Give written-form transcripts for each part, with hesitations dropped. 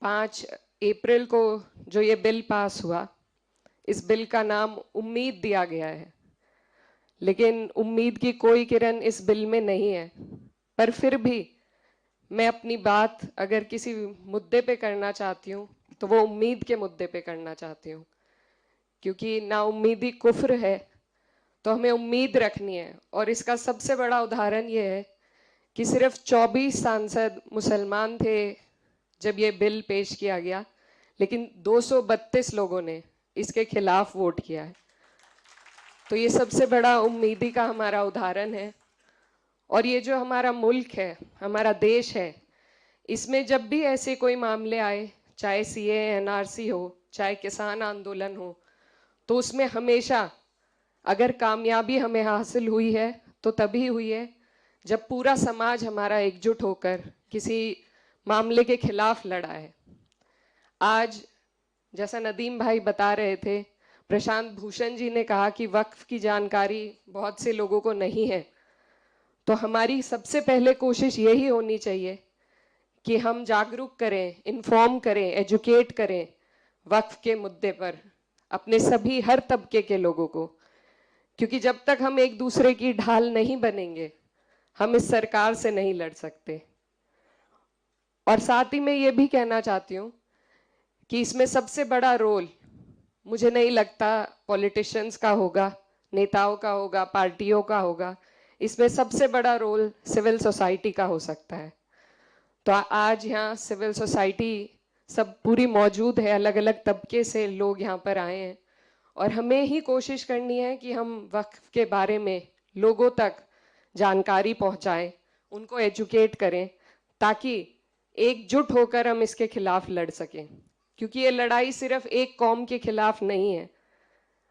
5 अप्रैल को जो ये बिल पास हुआ, इस बिल का नाम उम्मीद दिया गया है, लेकिन उम्मीद की कोई किरण इस बिल में नहीं है। पर फिर भी मैं अपनी बात अगर किसी मुद्दे पे करना चाहती हूँ तो वो उम्मीद के मुद्दे पे करना चाहती हूँ, क्योंकि नाउम्मीदी कुफ्र है, तो हमें उम्मीद रखनी है। और इसका सबसे बड़ा उदाहरण ये है कि सिर्फ 24 सांसद मुसलमान थे जब ये बिल पेश किया गया, लेकिन 232 लोगों ने इसके खिलाफ वोट किया है। तो ये सबसे बड़ा उम्मीदी का हमारा उदाहरण है। और ये जो हमारा मुल्क है, हमारा देश है, इसमें जब भी ऐसे कोई मामले आए, चाहे सीए एनआरसी हो, चाहे किसान आंदोलन हो, तो उसमें हमेशा अगर कामयाबी हमें हासिल हुई है तो तभी हुई है जब पूरा समाज हमारा एकजुट होकर किसी मामले के खिलाफ लड़ा है। आज जैसा नदीम भाई बता रहे थे, प्रशांत भूषण जी ने कहा कि वक्फ की जानकारी बहुत से लोगों को नहीं है, तो हमारी सबसे पहले कोशिश यही होनी चाहिए कि हम जागरूक करें, इन्फॉर्म करें, एजुकेट करें वक्फ के मुद्दे पर अपने सभी हर तबके के लोगों को, क्योंकि जब तक हम एक दूसरे की ढाल नहीं बनेंगे हम इस सरकार से नहीं लड़ सकते। और साथ ही मैं ये भी कहना चाहती हूँ कि इसमें सबसे बड़ा रोल मुझे नहीं लगता पॉलिटिशियंस का होगा, नेताओं का होगा, पार्टियों का होगा। इसमें सबसे बड़ा रोल सिविल सोसाइटी का हो सकता है। तो आज यहाँ सिविल सोसाइटी सब पूरी मौजूद है, अलग अलग तबके से लोग यहाँ पर आए हैं, और हमें ही कोशिश करनी है कि हम वक्फ के बारे में लोगों तक जानकारी पहुंचाएं, उनको एजुकेट करें, ताकि एकजुट होकर हम इसके खिलाफ लड़ सकें। क्योंकि ये लड़ाई सिर्फ एक कौम के खिलाफ नहीं है।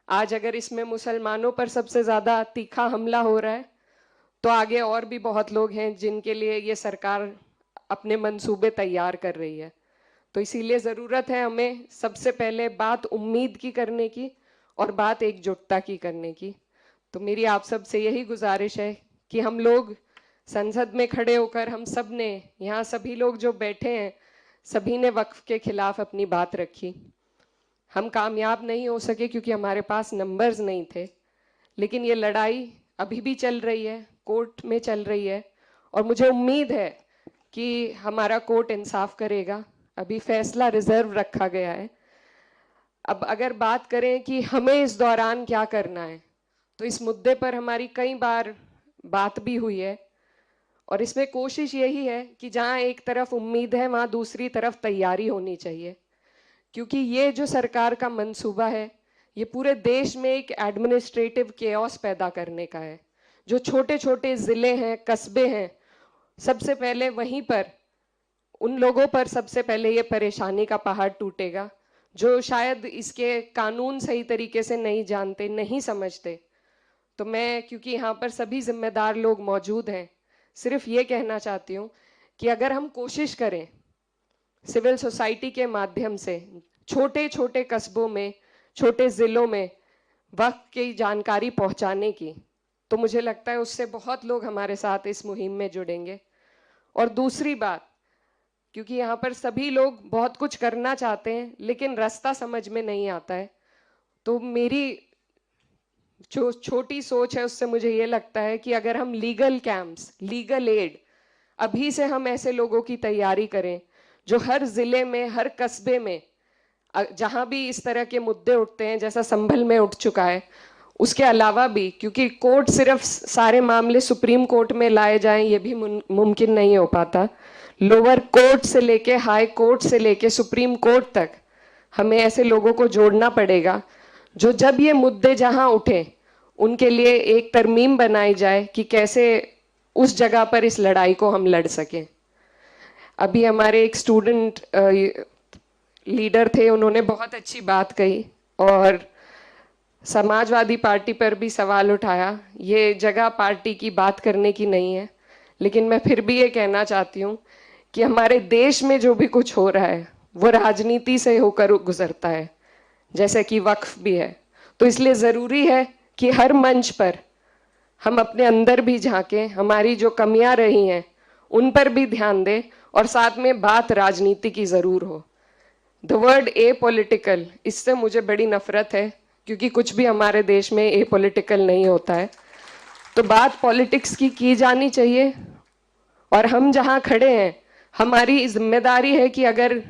आज अगर इसमें मुसलमानों पर सबसे ज्यादा तीखा हमला हो रहा है, तो आगे और भी बहुत लोग हैं जिनके लिए ये सरकार अपने मंसूबे तैयार कर रही है। तो इसीलिए ज़रूरत है हमें सबसे पहले बात उम्मीद की करने की और बात एकजुटता की करने की। तो मेरी आप सब से यही गुजारिश है कि हम लोग संसद में खड़े होकर, हम सब ने, यहाँ सभी लोग जो बैठे हैं, सभी ने वक्फ के खिलाफ अपनी बात रखी। हम कामयाब नहीं हो सके क्योंकि हमारे पास नंबर्स नहीं थे, लेकिन ये लड़ाई अभी भी चल रही है, कोर्ट में चल रही है, और मुझे उम्मीद है कि हमारा कोर्ट इंसाफ करेगा। अभी फैसला रिजर्व रखा गया है। अब अगर बात करें कि हमें इस दौरान क्या करना है, तो इस मुद्दे पर हमारी कई बार बात भी हुई है, और इसमें कोशिश यही है कि जहां एक तरफ उम्मीद है वहां दूसरी तरफ तैयारी होनी चाहिए। क्योंकि ये जो सरकार का मंसूबा है, ये पूरे देश में एक एडमिनिस्ट्रेटिव केओस पैदा करने का है। जो छोटे छोटे जिले हैं, कस्बे हैं, सबसे पहले वहीं पर उन लोगों पर सबसे पहले ये परेशानी का पहाड़ टूटेगा जो शायद इसके कानून सही तरीके से नहीं जानते, नहीं समझते। तो मैं, क्योंकि यहाँ पर सभी जिम्मेदार लोग मौजूद हैं, सिर्फ ये कहना चाहती हूँ कि अगर हम कोशिश करें सिविल सोसाइटी के माध्यम से छोटे छोटे कस्बों में, छोटे जिलों में वक्त की जानकारी पहुंचाने की, तो मुझे लगता है उससे बहुत लोग हमारे साथ इस मुहिम में जुड़ेंगे। और दूसरी बात, क्योंकि यहाँ पर सभी लोग बहुत कुछ करना चाहते हैं लेकिन रास्ता समझ में नहीं आता है, तो मेरी जो छोटी सोच है उससे मुझे ये लगता है कि अगर हम लीगल कैंप्स, लीगल एड अभी से हम ऐसे लोगों की तैयारी करें जो हर जिले में, हर कस्बे में, जहां भी इस तरह के मुद्दे उठते हैं, जैसा संभल में उठ चुका है, उसके अलावा भी, क्योंकि कोर्ट सिर्फ सारे मामले सुप्रीम कोर्ट में लाए जाएं ये भी मुमकिन नहीं हो पाता, लोअर कोर्ट से लेके, हाई कोर्ट से लेके सुप्रीम कोर्ट तक हमें ऐसे लोगों को जोड़ना पड़ेगा जो जब ये मुद्दे जहां उठे उनके लिए एक तरमीम बनाई जाए कि कैसे उस जगह पर इस लड़ाई को हम लड़ सकें। अभी हमारे एक स्टूडेंट लीडर थे, उन्होंने बहुत अच्छी बात कही और समाजवादी पार्टी पर भी सवाल उठाया। ये जगह पार्टी की बात करने की नहीं है, लेकिन मैं फिर भी ये कहना चाहती हूँ कि हमारे देश में जो भी कुछ हो रहा है वो राजनीति से होकर गुजरता है, जैसे कि वक्फ भी है। तो इसलिए ज़रूरी है कि हर मंच पर हम अपने अंदर भी झांकें, हमारी जो कमियां रही हैं उन पर भी ध्यान दें, और साथ में बात राजनीति की ज़रूर हो। द वर्ड ए पॉलिटिकल, इससे मुझे बड़ी नफरत है, क्योंकि कुछ भी हमारे देश में ए पॉलिटिकल नहीं होता है। तो बात पॉलिटिक्स की जानी चाहिए, और हम जहां खड़े हैं, हमारी जिम्मेदारी है कि अगर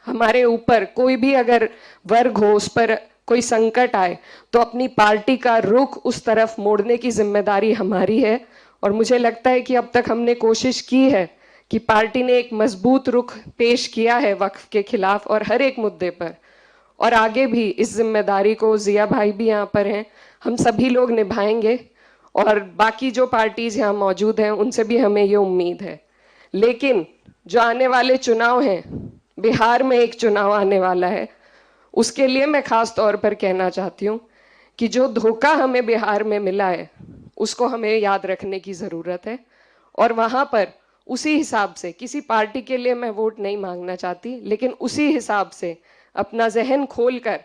हमारे ऊपर कोई भी अगर वर्ग हो, उस पर कोई संकट आए, तो अपनी पार्टी का रुख उस तरफ मोड़ने की जिम्मेदारी हमारी है। और मुझे लगता है कि अब तक हमने कोशिश की है कि पार्टी ने एक मजबूत रुख पेश किया है वक्फ के खिलाफ और हर एक मुद्दे पर, और आगे भी इस जिम्मेदारी को, जिया भाई भी यहाँ पर हैं, हम सभी लोग निभाएंगे, और बाकी जो पार्टीज यहाँ मौजूद हैं उनसे भी हमें ये उम्मीद है। लेकिन जो आने वाले चुनाव हैं, बिहार में एक चुनाव आने वाला है, उसके लिए मैं खास तौर पर कहना चाहती हूँ कि जो धोखा हमें बिहार में मिला है उसको हमें याद रखने की ज़रूरत है। और वहाँ पर उसी हिसाब से, किसी पार्टी के लिए मैं वोट नहीं मांगना चाहती, लेकिन उसी हिसाब से अपना जहन खोलकर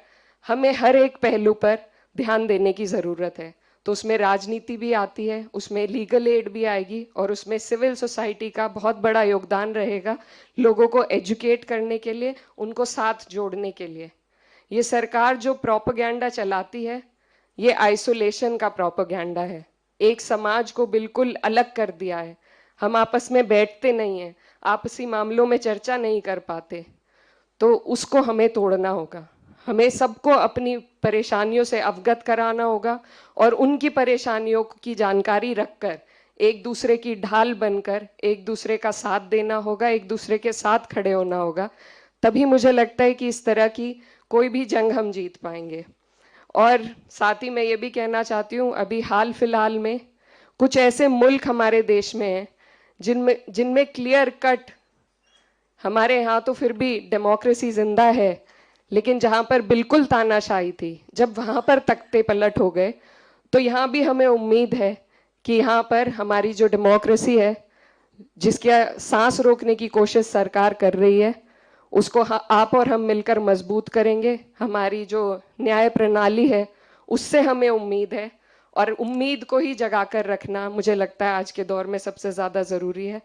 हमें हर एक पहलू पर ध्यान देने की ज़रूरत है। तो उसमें राजनीति भी आती है, उसमें लीगल एड भी आएगी, और उसमें सिविल सोसाइटी का बहुत बड़ा योगदान रहेगा, लोगों को एजुकेट करने के लिए, उनको साथ जोड़ने के लिए। ये सरकार जो प्रोपेगेंडा चलाती है, ये आइसोलेशन का प्रोपेगेंडा है, एक समाज को बिल्कुल अलग कर दिया है। हम आपस में बैठते नहीं हैं, आपसी मामलों में चर्चा नहीं कर पाते, तो उसको हमें तोड़ना होगा। हमें सबको अपनी परेशानियों से अवगत कराना होगा, और उनकी परेशानियों की जानकारी रखकर एक दूसरे की ढाल बनकर एक दूसरे का साथ देना होगा, एक दूसरे के साथ खड़े होना होगा। तभी मुझे लगता है कि इस तरह की कोई भी जंग हम जीत पाएंगे। और साथ ही मैं ये भी कहना चाहती हूँ, अभी हाल फिलहाल में कुछ ऐसे मुल्क हमारे देश में हैं जिनमें जिनमें क्लियर कट, हमारे यहाँ तो फिर भी डेमोक्रेसी जिंदा है, लेकिन जहाँ पर बिल्कुल तानाशाही थी, जब वहाँ पर तख्ते पलट हो गए, तो यहाँ भी हमें उम्मीद है कि यहाँ पर हमारी जो डेमोक्रेसी है, जिसके सांस रोकने की कोशिश सरकार कर रही है, उसको आप और हम मिलकर मजबूत करेंगे। हमारी जो न्याय प्रणाली है उससे हमें उम्मीद है, और उम्मीद को ही जगा कर रखना मुझे लगता है आज के दौर में सबसे ज़्यादा ज़रूरी है।